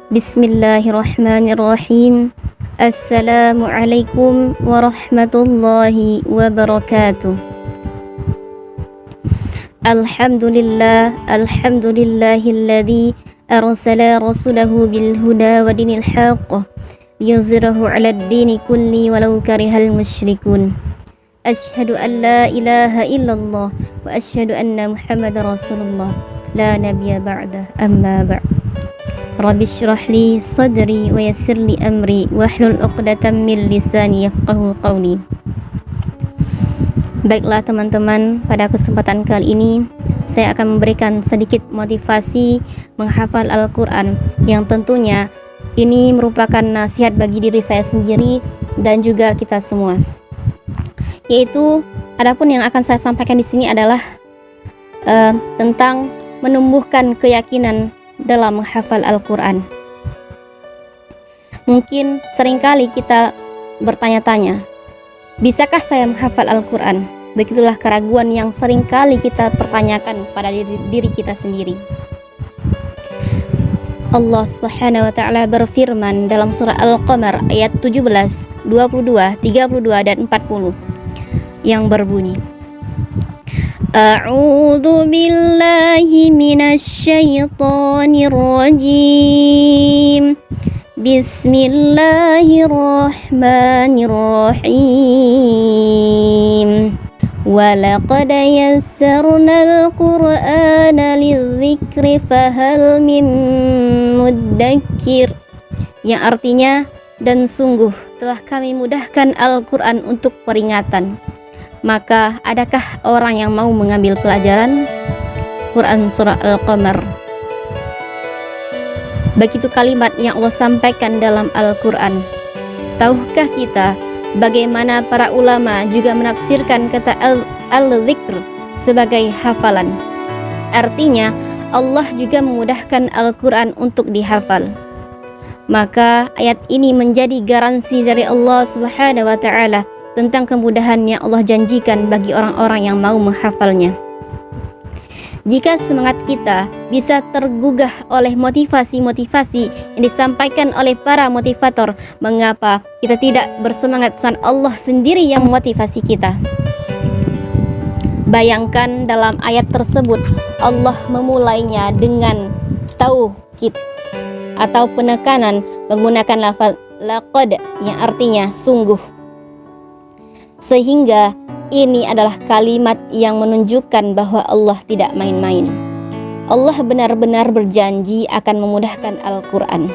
Bismillahirrahmanirrahim. Assalamualaikum warahmatullahi wabarakatuh. Alhamdulillahilladzi arsala rasulahu bil huda wa dinil haqq liyuzhirahu 'alad dini kulli walau karihal musyrikun. Asyhadu an la ilaha illallah wa asyhadu anna Muhammadar Rasulullah la nabiyya ba'da, amma ba'd. Rabbi syrah li sadri wa yassir li amri wahlul 'uqdatam min lisani yafqahu qawli. Baiklah teman-teman, pada kesempatan kali ini saya akan memberikan sedikit motivasi menghafal Al-Quran yang tentunya ini merupakan nasihat bagi diri saya sendiri dan juga kita semua. Yaitu adapun yang akan saya sampaikan di sini adalah tentang menumbuhkan keyakinan dalam menghafal Al-Quran. Mungkin seringkali kita bertanya-tanya, bisakah saya menghafal Al-Quran? Begitulah keraguan yang seringkali kita pertanyakan pada diri kita sendiri. Allah Subhanahu wa ta'ala berfirman dalam surah Al-Qamar ayat 17, 22, 32 dan 40 yang berbunyi, A'udzu billahi minasyaitonir rajim. Bismillahirrahmanirrahim. Walaqad yassarnal Qur'ana lidzikri fahal min muddakir. Yang artinya, dan sungguh telah kami mudahkan Al-Quran untuk peringatan. Maka adakah orang yang mau mengambil pelajaran? Quran surah Al-Qamar. Begitu kalimat yang Allah sampaikan dalam Al-Quran. Tahukah kita bagaimana para ulama juga menafsirkan kata al-zikr sebagai hafalan? Artinya Allah juga memudahkan Al-Quran untuk dihafal. Maka ayat ini menjadi garansi dari Allah Subhanahu wa ta'ala tentang kemudahan yang Allah janjikan bagi orang-orang yang mau menghafalnya. Jika semangat kita bisa tergugah oleh motivasi-motivasi yang disampaikan oleh para motivator, mengapa kita tidak bersemangat saat Allah sendiri yang memotivasi kita? Bayangkan dalam ayat tersebut Allah memulainya dengan taukid atau penekanan menggunakan lafaz laqad yang artinya sungguh. Sehingga ini adalah kalimat yang menunjukkan bahwa Allah tidak main-main. Allah benar-benar berjanji akan memudahkan Al-Quran.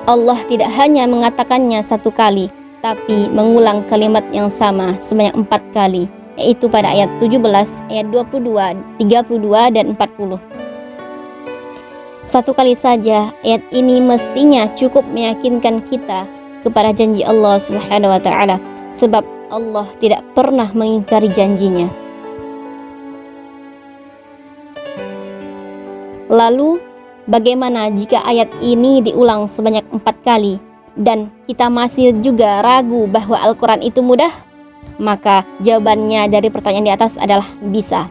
Allah tidak hanya mengatakannya satu kali, tapi mengulang kalimat yang sama sebanyak 4 kali, yaitu pada ayat 17, ayat 22, 32, dan 40. Satu kali saja ayat ini mestinya cukup meyakinkan kita kepada janji Allah Subhanahu wa ta'ala, sebab Allah tidak pernah mengingkari janjinya. Lalu bagaimana jika ayat ini diulang sebanyak 4 kali dan kita masih juga ragu bahwa Al-Quran itu mudah? Maka jawabannya dari pertanyaan di atas adalah bisa.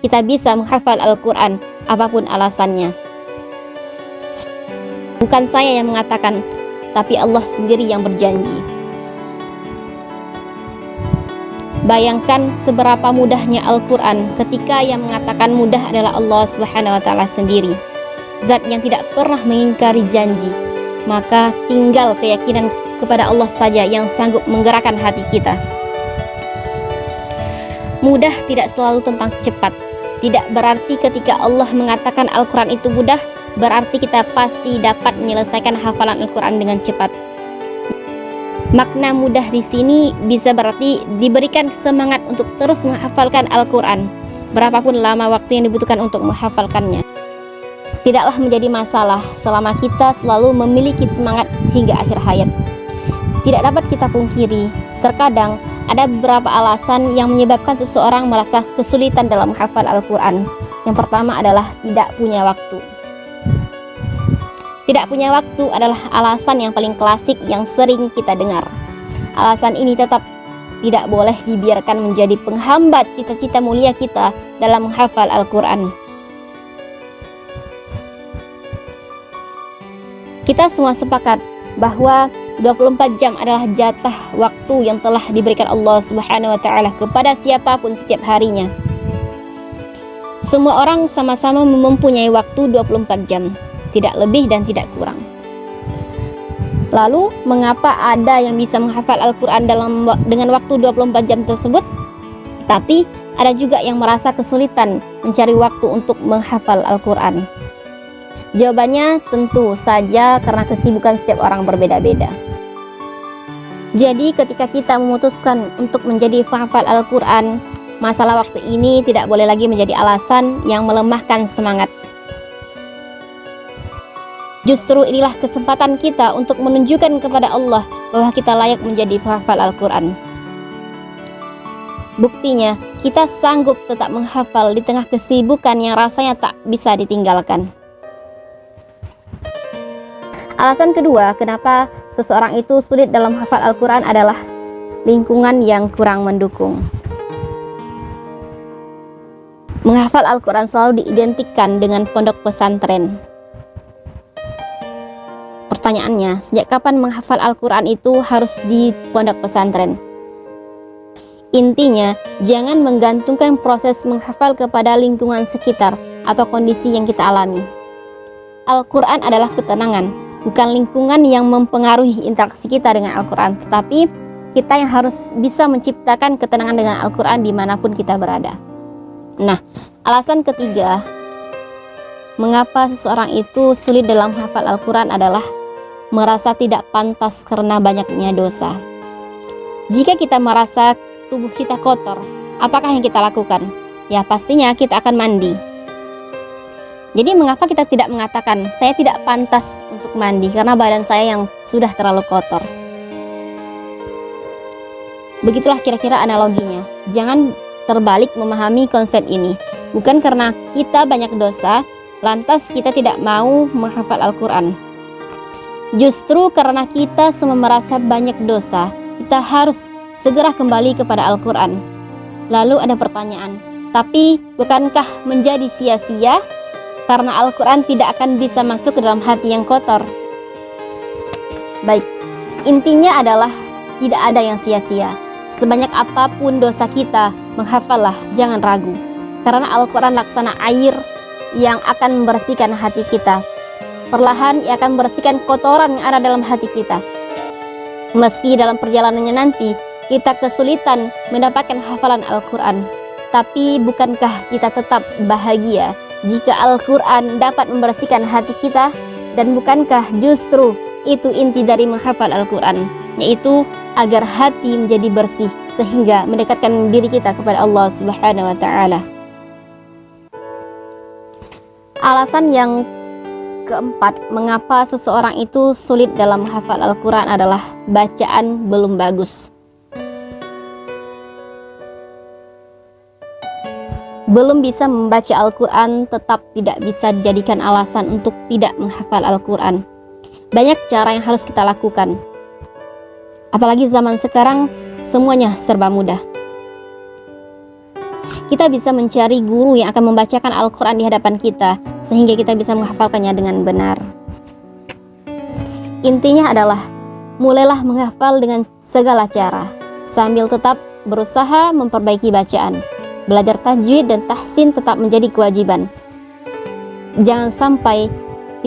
Kita bisa menghafal Al-Quran apapun alasannya. Bukan saya yang mengatakan, tapi Allah sendiri yang berjanji. Bayangkan seberapa mudahnya Al-Quran ketika yang mengatakan mudah adalah Allah Subhanahu wa ta'ala sendiri, zat yang tidak pernah mengingkari janji. Maka tinggal keyakinan kepada Allah saja yang sanggup menggerakkan hati kita. Mudah tidak selalu tentang cepat. Tidak berarti ketika Allah mengatakan Al-Quran itu mudah berarti kita pasti dapat menyelesaikan hafalan Al-Quran dengan cepat. Makna mudah di sini bisa berarti diberikan semangat untuk terus menghafalkan Al-Quran, berapapun lama waktu yang dibutuhkan untuk menghafalkannya. Tidaklah menjadi masalah selama kita selalu memiliki semangat hingga akhir hayat. Tidak dapat kita pungkiri, terkadang ada beberapa alasan yang menyebabkan seseorang merasa kesulitan dalam menghafal Al-Quran. Yang pertama adalah tidak punya waktu. Tidak punya waktu adalah alasan yang paling klasik yang sering kita dengar. Alasan ini tetap tidak boleh dibiarkan menjadi penghambat cita-cita mulia kita dalam menghafal Al-Quran. Kita semua sepakat bahwa 24 jam adalah jatah waktu yang telah diberikan Allah Subhanahu wa taala kepada siapapun setiap harinya. Semua orang sama-sama mempunyai waktu 24 jam, tidak lebih dan tidak kurang. Lalu, mengapa ada yang bisa menghafal Al-Quran dengan waktu 24 jam tersebut, tapi ada juga yang merasa kesulitan mencari waktu untuk menghafal Al-Quran? Jawabannya tentu saja karena kesibukan setiap orang berbeda-beda. Jadi ketika kita memutuskan untuk menjadi penghafal Al-Quran, masalah waktu ini tidak boleh lagi menjadi alasan yang melemahkan semangat. Justru inilah kesempatan kita untuk menunjukkan kepada Allah bahwa kita layak menjadi penghafal Al-Quran. Buktinya, kita sanggup tetap menghafal di tengah kesibukan yang rasanya tak bisa ditinggalkan. Alasan kedua, kenapa seseorang itu sulit dalam menghafal Al-Quran adalah lingkungan yang kurang mendukung. Menghafal Al-Quran selalu diidentikan dengan pondok pesantren. Pertanyaannya, sejak kapan menghafal Al-Quran itu harus di pondok pesantren? Intinya, jangan menggantungkan proses menghafal kepada lingkungan sekitar atau kondisi yang kita alami. Al-Quran adalah ketenangan, bukan lingkungan yang mempengaruhi interaksi kita dengan Al-Quran, tetapi kita yang harus bisa menciptakan ketenangan dengan Al-Quran dimanapun kita berada. Nah, alasan ketiga, mengapa seseorang itu sulit dalam menghafal Al-Quran adalah merasa tidak pantas karena banyaknya dosa. Jika kita merasa tubuh kita kotor, apakah yang kita lakukan? Ya, pastinya kita akan mandi. Jadi mengapa kita tidak mengatakan, saya tidak pantas untuk mandi karena badan saya yang sudah terlalu kotor? Begitulah kira-kira analoginya. Jangan terbalik memahami konsep ini. Bukan karena kita banyak dosa, lantas kita tidak mau menghafal Al-Quran. Justru karena kita semua merasa banyak dosa, kita harus segera kembali kepada Al-Quran. Lalu ada pertanyaan, tapi bukankah menjadi sia-sia karena Al-Quran tidak akan bisa masuk ke dalam hati yang kotor? Baik, intinya adalah tidak ada yang sia-sia. Sebanyak apapun dosa kita, menghafallah, jangan ragu. Karena Al-Quran laksana air yang akan membersihkan hati kita. Perlahan ia akan membersihkan kotoran yang ada dalam hati kita. Meski dalam perjalanannya nanti kita kesulitan mendapatkan hafalan Al-Quran, tapi bukankah kita tetap bahagia jika Al-Quran dapat membersihkan hati kita? Dan bukankah justru itu inti dari menghafal Al-Quran, yaitu agar hati menjadi bersih sehingga mendekatkan diri kita kepada Allah Subhanahu wa taala. Alasan yang keempat, mengapa seseorang itu sulit dalam menghafal Al-Quran adalah bacaan belum bagus. Belum bisa membaca Al-Quran tetap tidak bisa dijadikan alasan untuk tidak menghafal Al-Quran. Banyak cara yang harus kita lakukan. Apalagi zaman sekarang semuanya serba mudah. Kita bisa mencari guru yang akan membacakan Al-Quran di hadapan kita sehingga kita bisa menghafalkannya dengan benar. Intinya adalah mulailah menghafal dengan segala cara sambil tetap berusaha memperbaiki bacaan. Belajar tajwid dan tahsin tetap menjadi kewajiban. Jangan sampai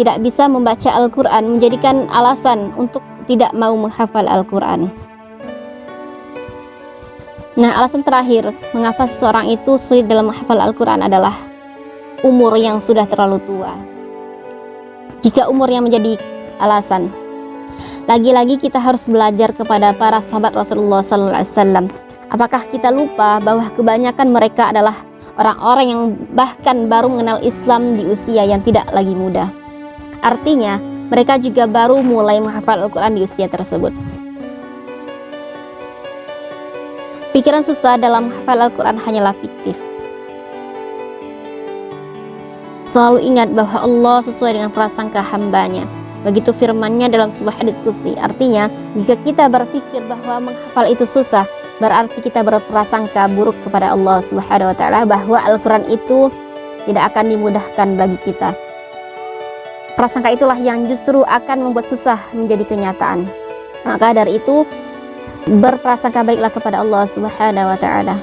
tidak bisa membaca Al-Quran menjadikan alasan untuk tidak mau menghafal Al-Quran. Nah, alasan terakhir mengapa seseorang itu sulit dalam menghafal Al-Quran adalah umur yang sudah terlalu tua. Jika umur yang menjadi alasan, lagi-lagi kita harus belajar kepada para sahabat Rasulullah SAW. Apakah kita lupa bahwa kebanyakan mereka adalah orang-orang yang bahkan baru mengenal Islam di usia yang tidak lagi muda? Artinya, mereka juga baru mulai menghafal Al-Quran di usia tersebut. Pikiran susah dalam menghafal Al-Quran hanyalah fiktif. Selalu ingat bahwa Allah sesuai dengan prasangka hambanya. Begitu firman-Nya dalam sebuah hadits qudsi. Artinya, jika kita berpikir bahwa menghafal itu susah, berarti kita berprasangka buruk kepada Allah Subhanahu wa taala bahwa Al-Quran itu tidak akan dimudahkan bagi kita. prasangka itulah yang justru akan membuat susah menjadi kenyataan. Maka dari itu, berprasangka baiklah kepada Allah Subhanahu wa taala.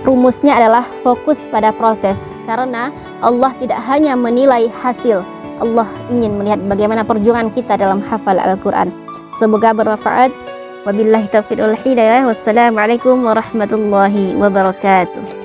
Rumusnya adalah fokus pada proses, karena Allah tidak hanya menilai hasil, Allah ingin melihat bagaimana perjuangan kita dalam hafal Al-Quran. Semoga bermanfaat. Wabillahi taufiq wal hidayah. Wassalamualaikum warahmatullahi wabarakatuh.